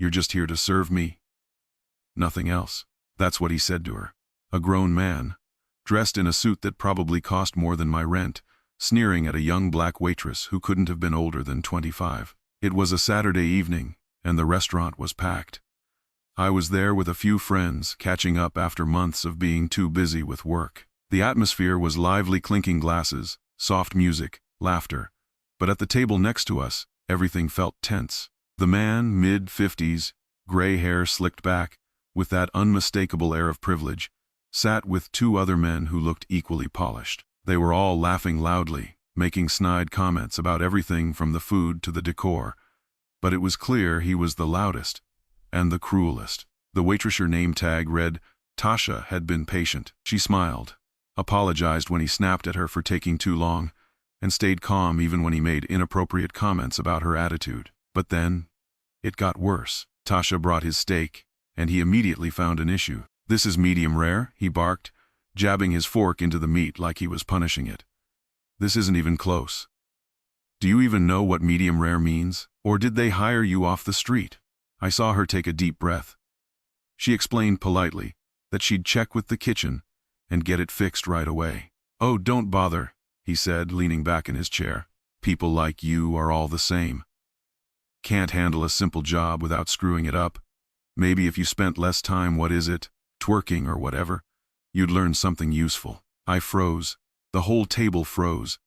"You're just here to serve me? Nothing else?" That's what he said to her. A grown man, dressed in a suit that probably cost more than my rent, sneering at a young black waitress who couldn't have been older than 25. It was a Saturday evening, and the restaurant was packed. I was there with a few friends, catching up after months of being too busy with work. The atmosphere was lively, clinking glasses, soft music, laughter. But at the table next to us, everything felt tense. The man, mid-50s, gray hair slicked back, with that unmistakable air of privilege, sat with two other men who looked equally polished. They were all laughing loudly, making snide comments about everything from the food to the decor. But it was clear he was the loudest and the cruelest. The waitress name tag read, "Tasha," had been patient. She smiled, apologized when he snapped at her for taking too long, and stayed calm even when he made inappropriate comments about her attitude. But then, it got worse. Tasha brought his steak, and he immediately found an issue. "This is medium rare," he barked, jabbing his fork into the meat like he was punishing it. "This isn't even close. Do you even know what medium rare means? Or did they hire you off the street?" I saw her take a deep breath. She explained politely that she'd check with the kitchen and get it fixed right away. "Oh, don't bother," he said, leaning back in his chair. "People like you are all the same. Can't handle a simple job without screwing it up. Maybe if you spent less time, twerking or whatever, you'd learn something useful." I froze. The whole table froze.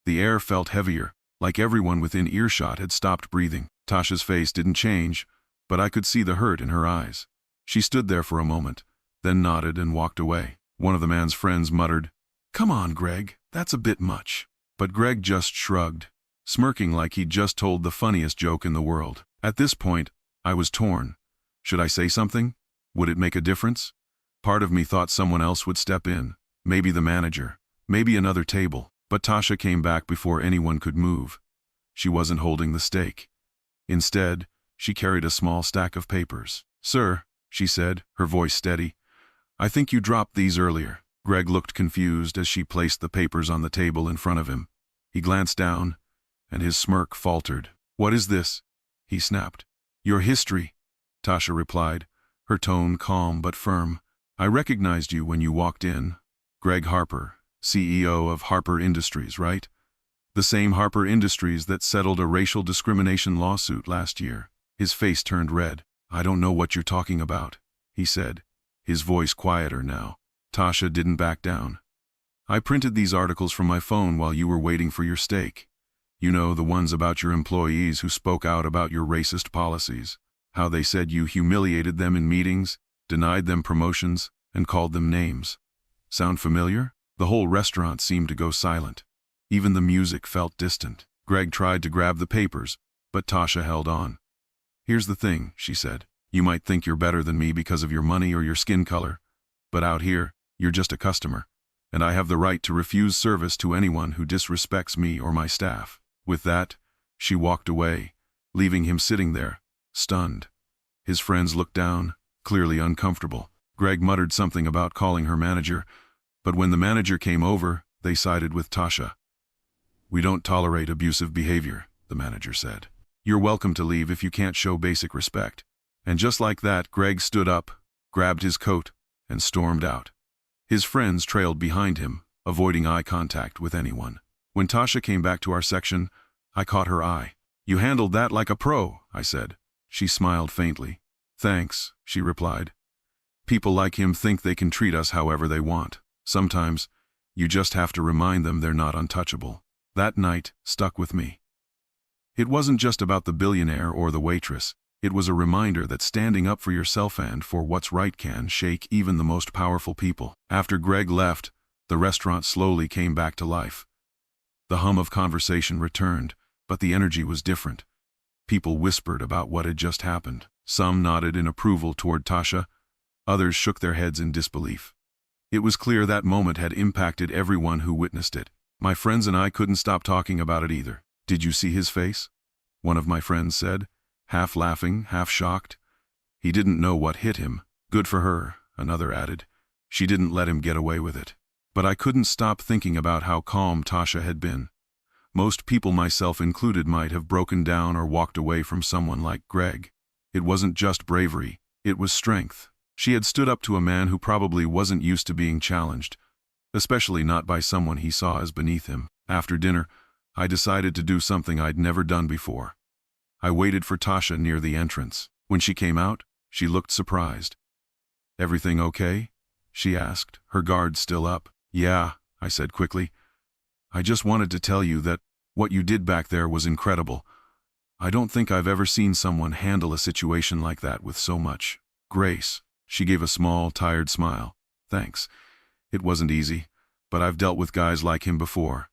The air felt heavier, like everyone within earshot had stopped breathing. Tasha's face didn't change, but I could see the hurt in her eyes. She stood there for a moment, then nodded and walked away. One of the man's friends muttered, "Come on, Greg, that's a bit much." But Greg just shrugged, smirking like he'd just told the funniest joke in the world. At this point, I was torn. Should I say something? Would it make a difference? Part of me thought someone else would step in, maybe the manager, maybe another table. But Tasha came back before anyone could move. She wasn't holding the steak. Instead, she carried a small stack of papers. "Sir," she said, her voice steady, "I think you dropped these earlier." Greg looked confused as she placed the papers on the table in front of him. He glanced down, and his smirk faltered. "What is this?" he snapped. "Your history," Tasha replied, her tone calm but firm. "I recognized you when you walked in. Greg Harper, CEO of Harper Industries, right? The same Harper Industries that settled a racial discrimination lawsuit last year." His face turned red. "I don't know what you're talking about," he said, his voice quieter now. Tasha didn't back down. "I printed these articles from my phone while you were waiting for your steak. You know, the ones about your employees who spoke out about your racist policies. How they said you humiliated them in meetings, denied them promotions, and called them names. Sound familiar?" The whole restaurant seemed to go silent. Even the music felt distant. Greg tried to grab the papers, but Tasha held on. "Here's the thing," she said. "You might think you're better than me because of your money or your skin color, but out here, you're just a customer, and I have the right to refuse service to anyone who disrespects me or my staff." With that, she walked away, leaving him sitting there, stunned. His friends looked down, clearly uncomfortable. Greg muttered something about calling her manager, but when the manager came over, they sided with Tasha. "We don't tolerate abusive behavior," the manager said. "You're welcome to leave if you can't show basic respect." And just like that, Greg stood up, grabbed his coat, and stormed out. His friends trailed behind him, avoiding eye contact with anyone. When Tasha came back to our section, I caught her eye. "You handled that like a pro," I said. She smiled faintly. "Thanks," she replied. "People like him think they can treat us however they want. Sometimes, you just have to remind them they're not untouchable." That night stuck with me. It wasn't just about the billionaire or the waitress. It was a reminder that standing up for yourself and for what's right can shake even the most powerful people. After Greg left, the restaurant slowly came back to life. The hum of conversation returned, but the energy was different. People whispered about what had just happened. Some nodded in approval toward Tasha. Others shook their heads in disbelief. It was clear that moment had impacted everyone who witnessed it. My friends and I couldn't stop talking about it either. "Did you see his face?" one of my friends said, half laughing, half shocked. "He didn't know what hit him." "Good for her," another added. "She didn't let him get away with it." But I couldn't stop thinking about how calm Tasha had been. Most people, myself included, might have broken down or walked away from someone like Greg. It wasn't just bravery, it was strength. She had stood up to a man who probably wasn't used to being challenged, especially not by someone he saw as beneath him. After dinner, I decided to do something I'd never done before. I waited for Tasha near the entrance. When she came out, she looked surprised. "Everything okay?" she asked, her guard still up. "Yeah," I said quickly. "I just wanted to tell you that what you did back there was incredible. I don't think I've ever seen someone handle a situation like that with so much grace." She gave a small, tired smile. "Thanks. It wasn't easy, but I've dealt with guys like him before.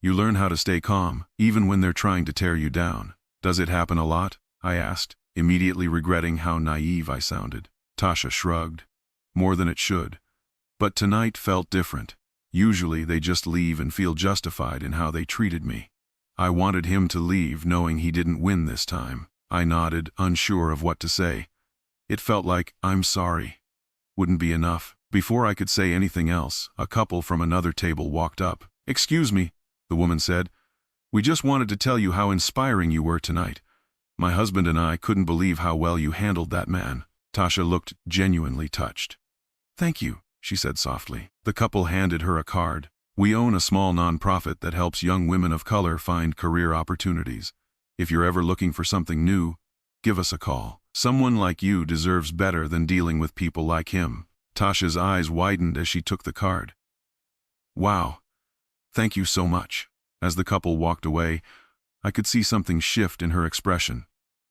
You learn how to stay calm, even when they're trying to tear you down." "Does it happen a lot?" I asked, immediately regretting how naive I sounded. Tasha shrugged. "More than it should. But tonight felt different. Usually they just leave and feel justified in how they treated me. I wanted him to leave knowing he didn't win this time." I nodded, unsure of what to say. It felt like "I'm sorry" wouldn't be enough. Before I could say anything else, a couple from another table walked up. "Excuse me," the woman said. "We just wanted to tell you how inspiring you were tonight. My husband and I couldn't believe how well you handled that man." Tasha looked genuinely touched. "Thank you," she said softly. The couple handed her a card. "We own a small nonprofit that helps young women of color find career opportunities. If you're ever looking for something new, give us a call. Someone like you deserves better than dealing with people like him." Tasha's eyes widened as she took the card. "Wow. Thank you so much." As the couple walked away, I could see something shift in her expression.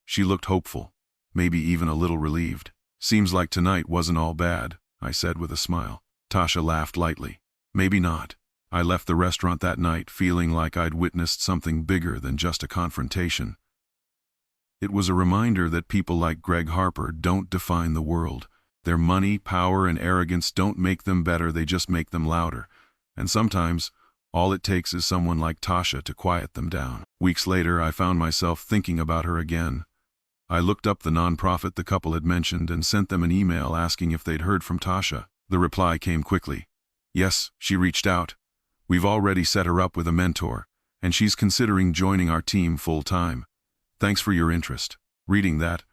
She looked hopeful, maybe even a little relieved. "Seems like tonight wasn't all bad," I said with a smile. Tasha laughed lightly. "Maybe not. I left the restaurant that night feeling like I'd witnessed something bigger than just a confrontation. It was a reminder that people like Greg Harper don't define the world. Their money, power, and arrogance don't make them better, they just make them louder. And sometimes, all it takes is someone like Tasha to quiet them down." Weeks later, I found myself thinking about her again. I looked up the nonprofit the couple had mentioned and sent them an email asking if they'd heard from Tasha. The reply came quickly. "Yes, she reached out. We've already set her up with a mentor, and she's considering joining our team full-time. Thanks for your interest." Reading that,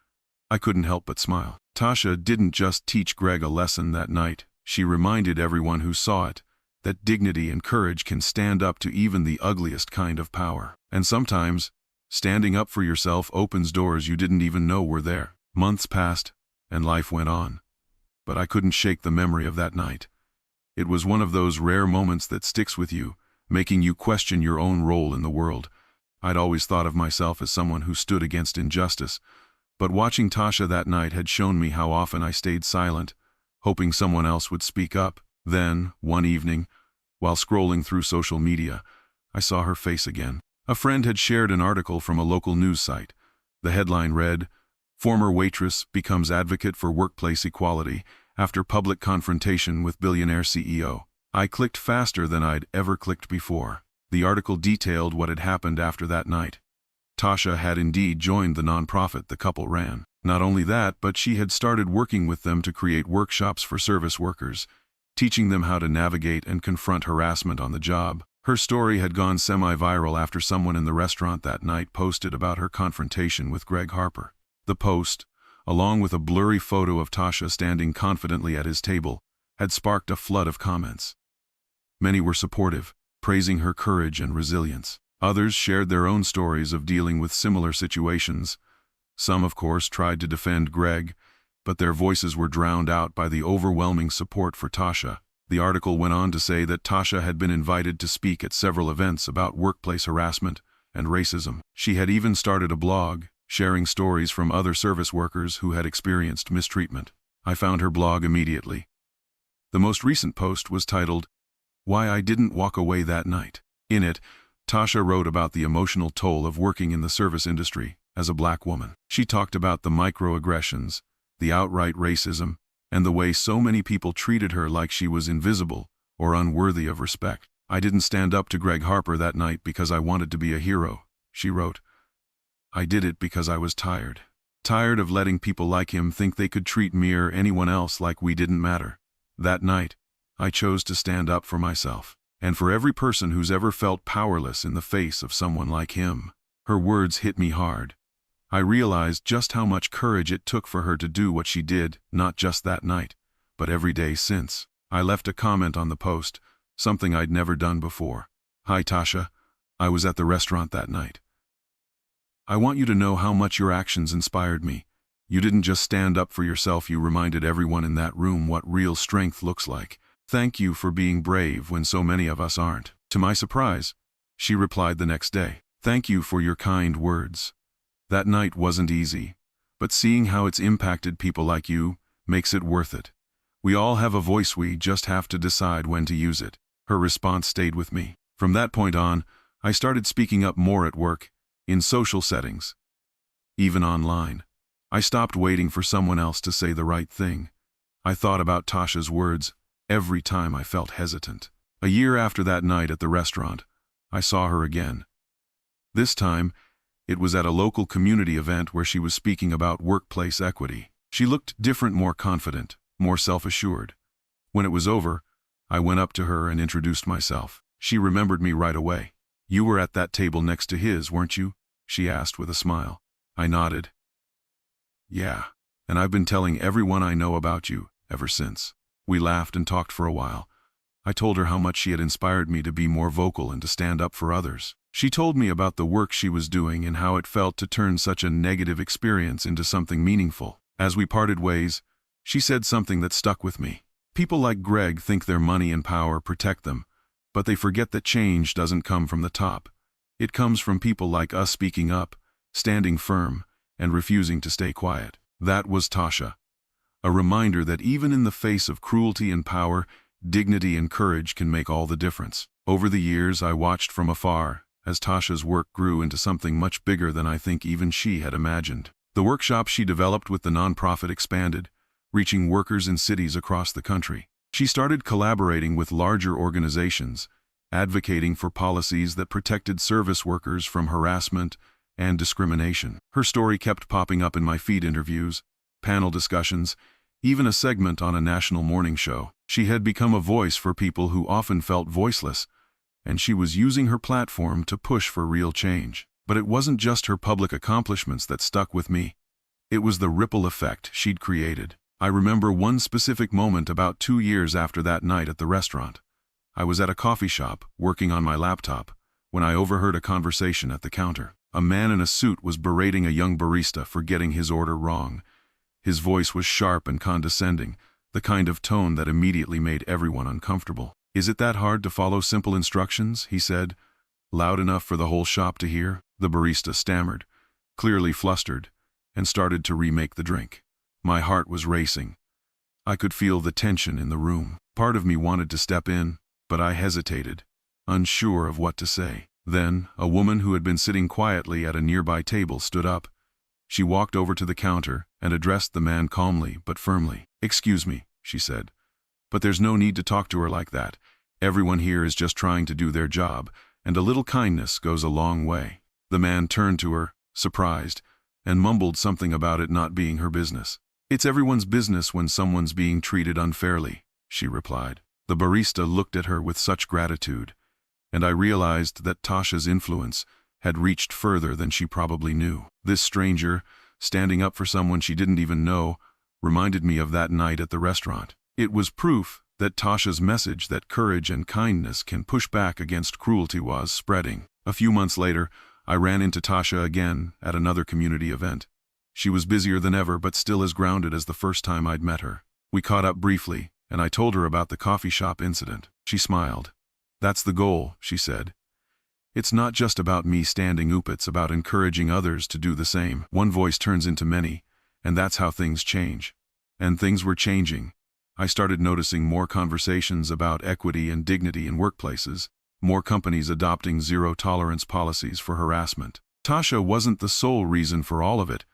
I couldn't help but smile. Tasha didn't just teach Greg a lesson that night. She reminded everyone who saw it that dignity and courage can stand up to even the ugliest kind of power. And sometimes, standing up for yourself opens doors you didn't even know were there. Months passed, and life went on. But I couldn't shake the memory of that night. It was one of those rare moments that sticks with you, making you question your own role in the world. I'd always thought of myself as someone who stood against injustice, but watching Tasha that night had shown me how often I stayed silent, hoping someone else would speak up. Then, one evening, while scrolling through social media, I saw her face again. A friend had shared an article from a local news site. The headline read, "Former waitress becomes advocate for workplace equality after public confrontation with billionaire CEO." I clicked faster than I'd ever clicked before. The article detailed what had happened after that night. Tasha had indeed joined the nonprofit the couple ran. Not only that, but she had started working with them to create workshops for service workers, teaching them how to navigate and confront harassment on the job. Her story had gone semi-viral after someone in the restaurant that night posted about her confrontation with Greg Harper. The post, along with a blurry photo of Tasha standing confidently at his table, had sparked a flood of comments. Many were supportive, praising her courage and resilience. Others shared their own stories of dealing with similar situations. Some, of course, tried to defend Greg, but their voices were drowned out by the overwhelming support for Tasha. The article went on to say that Tasha had been invited to speak at several events about workplace harassment and racism. She had even started a blog, sharing stories from other service workers who had experienced mistreatment. I found her blog immediately. The most recent post was titled, "Why I Didn't Walk Away That Night." In it, Tasha wrote about the emotional toll of working in the service industry as a black woman. She talked about the microaggressions, the outright racism, and the way so many people treated her like she was invisible or unworthy of respect. "I didn't stand up to Greg Harper that night because I wanted to be a hero," she wrote. "I did it because I was tired. Tired of letting people like him think they could treat me or anyone else like we didn't matter. That night, I chose to stand up for myself, and for every person who's ever felt powerless in the face of someone like him." Her words hit me hard. I realized just how much courage it took for her to do what she did, not just that night, but every day since. I left a comment on the post, something I'd never done before. "Hi Tasha, I was at the restaurant that night. I want you to know how much your actions inspired me. You didn't just stand up for yourself, you reminded everyone in that room what real strength looks like. Thank you for being brave when so many of us aren't." To my surprise, she replied the next day, "Thank you for your kind words. That night wasn't easy, but seeing how it's impacted people like you makes it worth it. We all have a voice, we just have to decide when to use it." Her response stayed with me. From that point on, I started speaking up more at work, in social settings, even online. I stopped waiting for someone else to say the right thing. I thought about Tasha's words every time I felt hesitant. A year after that night at the restaurant, I saw her again. This time, it was at a local community event where she was speaking about workplace equity. She looked different, more confident, more self-assured. When it was over, I went up to her and introduced myself. She remembered me right away. "You were at that table next to his, weren't you?" she asked with a smile. I nodded. "Yeah, and I've been telling everyone I know about you ever since." We laughed and talked for a while. I told her how much she had inspired me to be more vocal and to stand up for others. She told me about the work she was doing and how it felt to turn such a negative experience into something meaningful. As we parted ways, she said something that stuck with me. "People like Greg think their money and power protect them, but they forget that change doesn't come from the top. It comes from people like us speaking up, standing firm, and refusing to stay quiet." That was Tasha. A reminder that even in the face of cruelty and power, dignity and courage can make all the difference. Over the years, I watched from afar as Tasha's work grew into something much bigger than I think even she had imagined. The workshops she developed with the nonprofit expanded, reaching workers in cities across the country. She started collaborating with larger organizations, advocating for policies that protected service workers from harassment and discrimination. Her story kept popping up in my feed interviews, panel discussions, even a segment on a national morning show. She had become a voice for people who often felt voiceless, and she was using her platform to push for real change. But it wasn't just her public accomplishments that stuck with me. It was the ripple effect she'd created. I remember one specific moment about 2 years after that night at the restaurant. I was at a coffee shop, working on my laptop, when I overheard a conversation at the counter. A man in a suit was berating a young barista for getting his order wrong. His voice was sharp and condescending, the kind of tone that immediately made everyone uncomfortable. "Is it that hard to follow simple instructions?" he said, loud enough for the whole shop to hear. The barista stammered, clearly flustered, and started to remake the drink. My heart was racing. I could feel the tension in the room. Part of me wanted to step in, but I hesitated, unsure of what to say. Then, a woman who had been sitting quietly at a nearby table stood up. She walked over to the counter and addressed the man calmly but firmly. "Excuse me," she said, "but there's no need to talk to her like that. Everyone here is just trying to do their job, and a little kindness goes a long way." The man turned to her, surprised, and mumbled something about it not being her business. "It's everyone's business when someone's being treated unfairly," she replied. The barista looked at her with such gratitude, and I realized that Tasha's influence had reached further than she probably knew. This stranger, standing up for someone she didn't even know, reminded me of that night at the restaurant. It was proof that Tasha's message that courage and kindness can push back against cruelty was spreading. A few months later, I ran into Tasha again at another community event. She was busier than ever, but still as grounded as the first time I'd met her. We caught up briefly, and I told her about the coffee shop incident. She smiled. "That's the goal," she said. "It's not just about me standing up, it's about encouraging others to do the same. One voice turns into many, and that's how things change." And things were changing. I started noticing more conversations about equity and dignity in workplaces, more companies adopting zero-tolerance policies for harassment. Tasha wasn't the sole reason for all of it,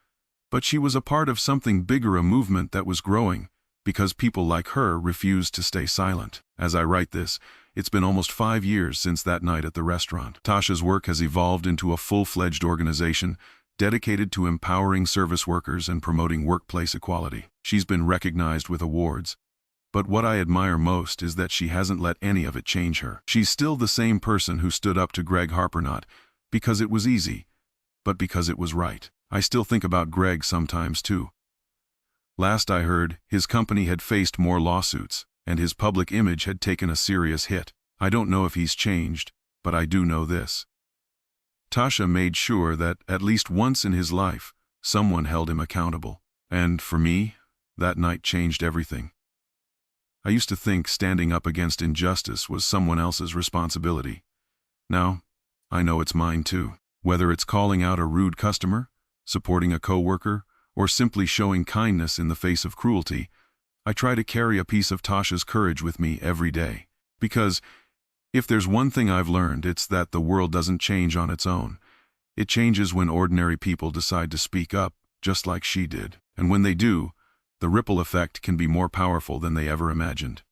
but she was a part of something bigger, a movement that was growing, because people like her refused to stay silent. As I write this, it's been almost 5 years since that night at the restaurant. Tasha's work has evolved into a full-fledged organization dedicated to empowering service workers and promoting workplace equality. She's been recognized with awards, but what I admire most is that she hasn't let any of it change her. She's still the same person who stood up to Greg Harper, not because it was easy, but because it was right. I still think about Greg sometimes too. Last I heard, his company had faced more lawsuits, and his public image had taken a serious hit. I don't know if he's changed, but I do know this. Tasha made sure that, at least once in his life, someone held him accountable. And for me, that night changed everything. I used to think standing up against injustice was someone else's responsibility. Now, I know it's mine too. Whether it's calling out a rude customer, supporting a coworker, or simply showing kindness in the face of cruelty, I try to carry a piece of Tasha's courage with me every day. Because if there's one thing I've learned, it's that the world doesn't change on its own. It changes when ordinary people decide to speak up, just like she did. And when they do, the ripple effect can be more powerful than they ever imagined.